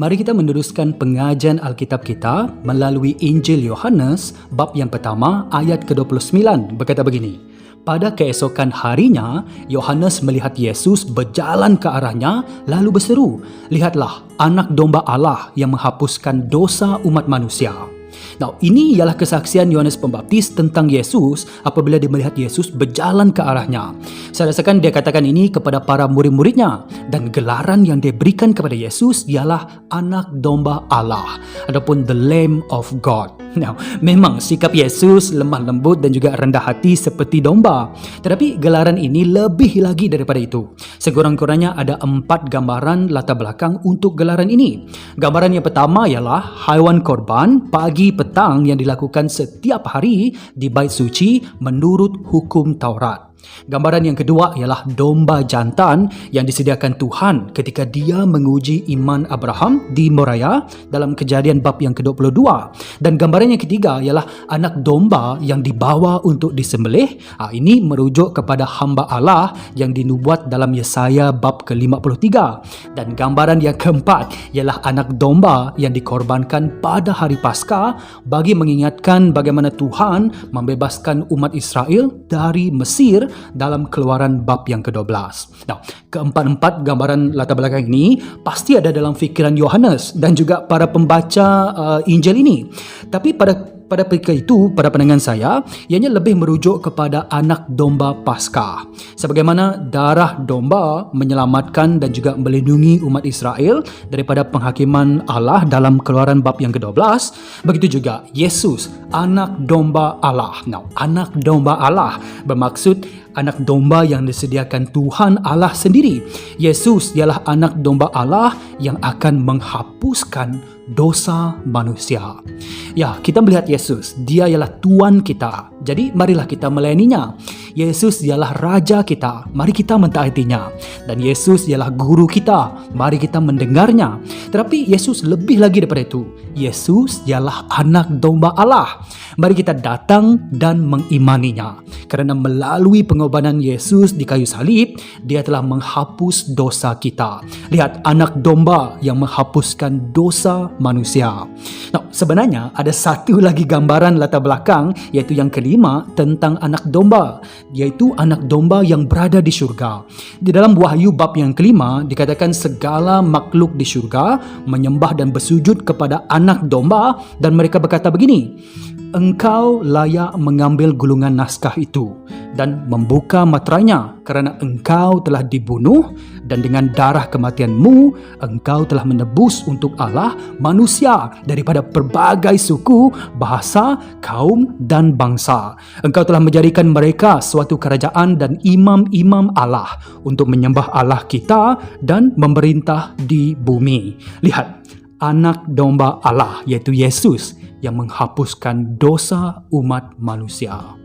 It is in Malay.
Mari kita meneruskan pengajian Alkitab kita melalui Injil Yohanes bab yang pertama ayat ke-29 berkata begini. Pada keesokan harinya, Yohanes melihat Yesus berjalan ke arahnya lalu berseru, "Lihatlah, anak domba Allah yang menghapuskan dosa umat manusia." Nah, ini ialah kesaksian Yohanes Pembaptis tentang Yesus apabila dia melihat Yesus berjalan ke arahnya. Saya rasakan dia katakan ini kepada para murid-muridnya, dan gelaran yang dia berikan kepada Yesus ialah anak domba Allah ataupun the Lamb of God. Nah, memang sikap Yesus lemah lembut dan juga rendah hati seperti domba. Tetapi gelaran ini lebih lagi daripada itu. Sekurang-kurangnya ada 4 gambaran latar belakang untuk gelaran ini. Gambaran yang pertama ialah haiwan korban pagi petang yang dilakukan setiap hari di Bait Suci menurut hukum Taurat. Gambaran yang kedua ialah domba jantan yang disediakan Tuhan ketika dia menguji iman Abraham di Moriah dalam Kejadian bab yang ke-22. Dan gambaran yang ketiga ialah anak domba yang dibawa untuk disembelih. Ini merujuk kepada hamba Allah yang dinubuat dalam Yesaya bab ke-53. Dan gambaran yang keempat ialah anak domba yang dikorbankan pada hari Paskah bagi mengingatkan bagaimana Tuhan membebaskan umat Israel dari Mesir dalam Keluaran bab yang ke-12. Nah, keempat-empat gambaran latar belakang ini pasti ada dalam fikiran Yohanes dan juga para pembaca Injil ini. Tapi pada ketika itu, pada pandangan saya, ianya lebih merujuk kepada anak domba Paskah. Sebagaimana darah domba menyelamatkan dan juga melindungi umat Israel daripada penghakiman Allah dalam Keluaran bab yang ke-12, begitu juga Yesus, anak domba Allah. Nah, anak domba Allah bermaksud anak domba yang disediakan Tuhan Allah sendiri. Yesus ialah anak domba Allah yang akan menghapuskan dosa manusia. Ya, kita melihat Yesus, dia ialah Tuan kita. Jadi marilah kita melayaninya. Yesus ialah Raja kita, mari kita mentaatinya. Dan Yesus ialah Guru kita, mari kita mendengarnya. Tetapi Yesus lebih lagi daripada itu. Yesus ialah anak domba Allah. Mari kita datang dan mengimaninya. Kerana melalui pengorbanan Yesus di kayu salib, dia telah menghapus dosa kita. Lihat, anak domba yang menghapuskan dosa manusia. Nah, sebenarnya ada satu lagi gambaran latar belakang, iaitu yang kelima tentang anak domba, iaitu anak domba yang berada di syurga. Di dalam Wahyu bab yang kelima dikatakan segala makhluk di syurga menyembah dan bersujud kepada anak domba dan mereka berkata begini, "Engkau layak mengambil gulungan naskah itu dan membuka materainya kerana engkau telah dibunuh dan dengan darah kematianmu engkau telah menebus untuk Allah manusia daripada pelbagai suku, bahasa, kaum dan bangsa. Engkau telah menjadikan mereka suatu kerajaan dan imam-imam Allah untuk menyembah Allah kita dan memerintah di bumi." Lihat, anak domba Allah iaitu Yesus yang menghapuskan dosa umat manusia.